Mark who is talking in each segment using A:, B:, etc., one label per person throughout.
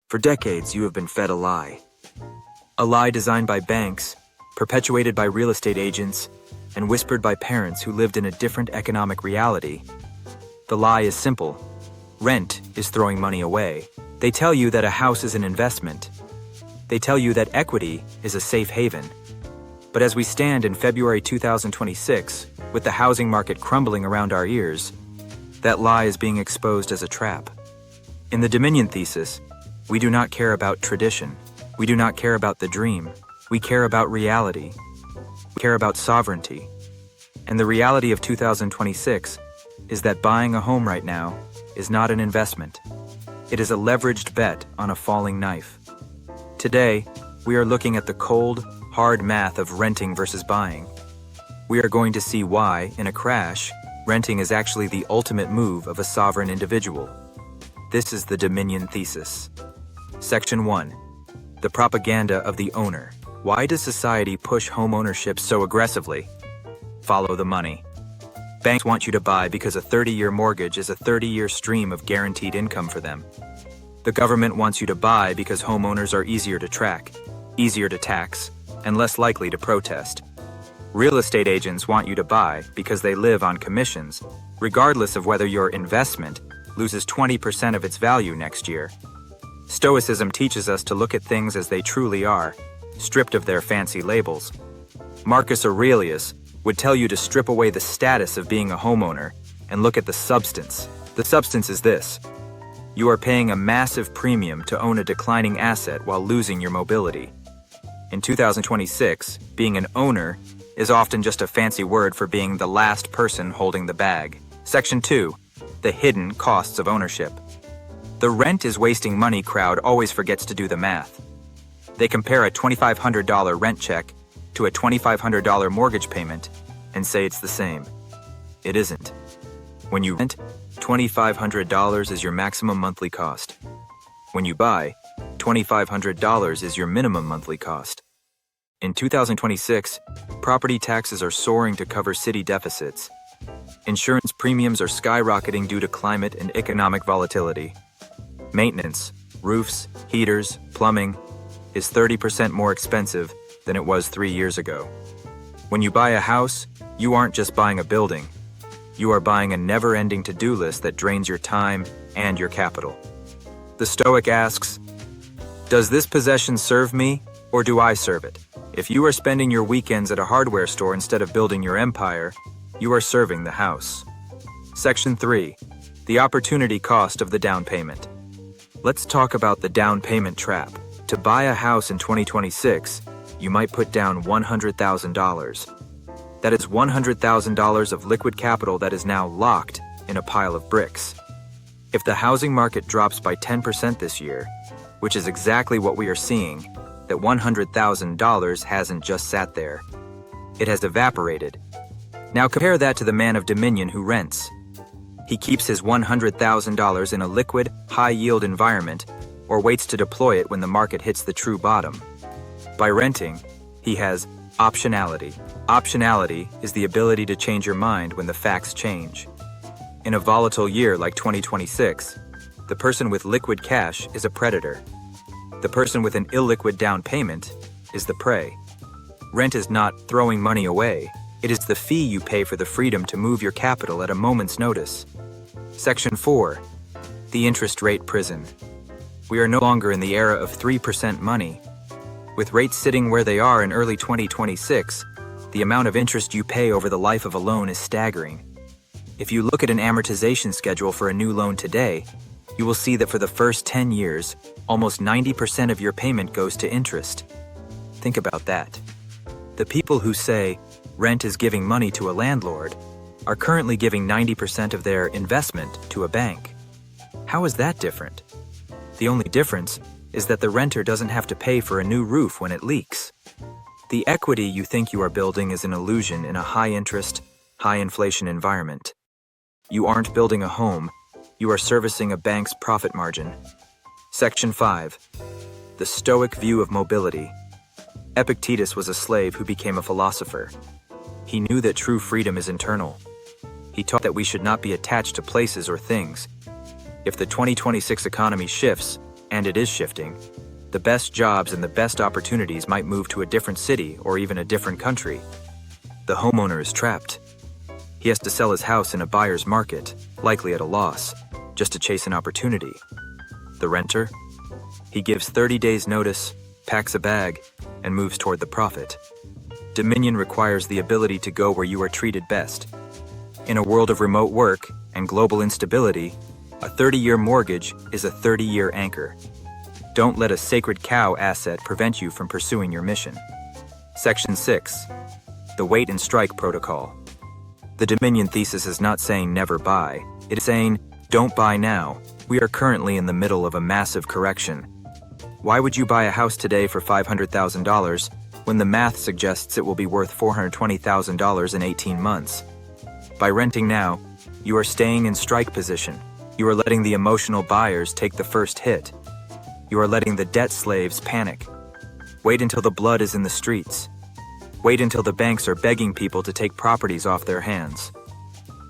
A: For decades, you have been fed a lie. A lie designed by banks, perpetuated by real estate agents, and whispered by parents who lived in a different economic reality. The lie is simple. Rent is throwing money away. They tell you that a house is an investment. They tell you that equity is a safe haven. But as we stand in February 2026, with the housing market crumbling around our ears, that lie is being exposed as a trap. In the Dominion Thesis, we do not care about tradition. We do not care about the dream. We care about reality. We care about sovereignty. And the reality of 2026 is that buying a home right now is not an investment. It is a leveraged bet on a falling knife. Today, we are looking at the cold, hard math of renting versus buying. We are going to see why, in a crash, renting is actually the ultimate move of a sovereign individual. This is the Dominion Thesis. Section 1. The propaganda of the owner. Why does society push homeownership so aggressively? Follow the money. Banks want you to buy because a 30-year mortgage is a 30-year stream of guaranteed income for them. The government wants you to buy because homeowners are easier to track, easier to tax, and less likely to protest. Real estate agents want you to buy because they live on commissions, regardless of whether your investment loses 20% of its value next year. Stoicism teaches us to look at things as they truly are, stripped of their fancy labels. Marcus Aurelius would tell you to strip away the status of being a homeowner and look at the substance. The substance is this. You are paying a massive premium to own a declining asset while losing your mobility. In 2026, being an owner is often just a fancy word for being the last person holding the bag. Section 2. The hidden costs of ownership. The rent is wasting money crowd always forgets to do the math. They compare a $2,500 rent check to a $2,500 mortgage payment and say it's the same. It isn't. When you rent, $2,500 is your maximum monthly cost. When you buy, $2,500 is your minimum monthly cost. In 2026, property taxes are soaring to cover city deficits. Insurance premiums are skyrocketing due to climate and economic volatility. Maintenance, roofs, heaters, plumbing, is 30% more expensive than it was 3 years ago. When you buy a house, you aren't just buying a building. You are buying a never-ending to-do list that drains your time and your capital. The Stoic asks, does this possession serve me, or do I serve it? If you are spending your weekends at a hardware store instead of building your empire, you are serving the house. Section 3. The opportunity cost of the down payment. Let's talk about the down payment trap. To buy a house in 2026, you might put down $100,000. That is $100,000 of liquid capital that is now locked in a pile of bricks. If the housing market drops by 10% this year, which is exactly what we are seeing, that $100,000 hasn't just sat there. It has evaporated. Now compare that to the man of Dominion who rents. He keeps his $100,000 in a liquid, high-yield environment or waits to deploy it when the market hits the true bottom. By renting, he has optionality. Optionality is the ability to change your mind when the facts change. In a volatile year like 2026, the person with liquid cash is a predator. The person with an illiquid down payment is the prey. Rent is not throwing money away. It is the fee you pay for the freedom to move your capital at a moment's notice. Section 4. The interest rate prison. We are no longer in the era of 3% money. With rates sitting where they are in early 2026, the amount of interest you pay over the life of a loan is staggering. If you look at an amortization schedule for a new loan today, you will see that for the first 10 years, almost 90% of your payment goes to interest. Think about that. The people who say rent is giving money to a landlord are currently giving 90% of their investment to a bank. How is that different? The only difference is that the renter doesn't have to pay for a new roof when it leaks. The equity you think you are building is an illusion in a high-interest, high-inflation environment. You aren't building a home, you are servicing a bank's profit margin. Section 5. The Stoic view of mobility. Epictetus was a slave who became a philosopher. He knew that true freedom is internal. He taught that we should not be attached to places or things. If the 2026 economy shifts, and it is shifting. The best jobs and the best opportunities might move to a different city or even a different country. The homeowner is trapped. He has to sell his house in a buyer's market, likely at a loss, just to chase an opportunity. The renter? He gives 30 days notice, packs a bag, and moves toward the profit. Dominion requires the ability to go where you are treated best. In a world of remote work and global instability, a 30-year mortgage is a 30-year anchor. Don't let a sacred cow asset prevent you from pursuing your mission. Section 6. The Wait and Strike Protocol. The Dominion Thesis is not saying never buy. It is saying, don't buy now. We are currently in the middle of a massive correction. Why would you buy a house today for $500,000 when the math suggests it will be worth $420,000 in 18 months? By renting now, you are staying in strike position. You are letting the emotional buyers take the first hit. You are letting the debt slaves panic. Wait until the blood is in the streets. Wait until the banks are begging people to take properties off their hands.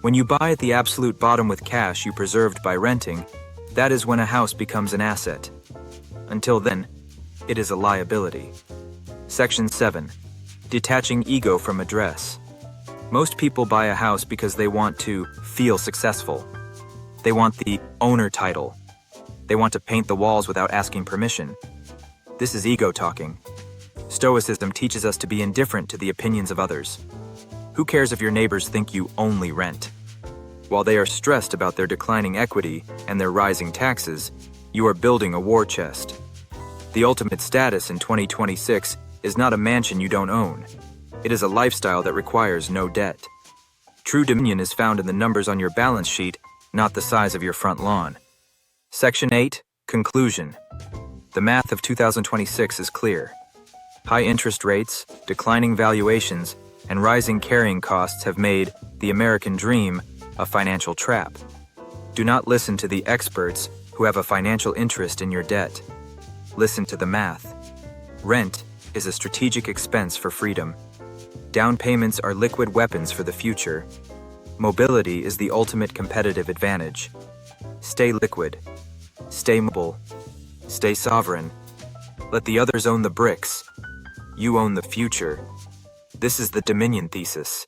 A: When you buy at the absolute bottom with cash you preserved by renting, that is when a house becomes an asset. Until then, it is a liability. Section 7. Detaching ego from address. Most people buy a house because they want to feel successful. They want the owner title. They want to paint the walls without asking permission. This is ego talking. Stoicism teaches us to be indifferent to the opinions of others. Who cares if your neighbors think you only rent? While they are stressed about their declining equity and their rising taxes, you are building a war chest. The ultimate status in 2026 is not a mansion you don't own. It is a lifestyle that requires no debt. True dominion is found in the numbers on your balance sheet, not the size of your front lawn. Section 8. Conclusion. The math of 2026 is clear. High interest rates, declining valuations, and rising carrying costs have made the American dream a financial trap. Do not listen to the experts who have a financial interest in your debt. Listen to the math. Rent is a strategic expense for freedom. Down payments are liquid weapons for the future. Mobility is the ultimate competitive advantage. Stay liquid. Stay mobile. Stay sovereign. Let the others own the bricks. You own the future. This is the Dominion Thesis.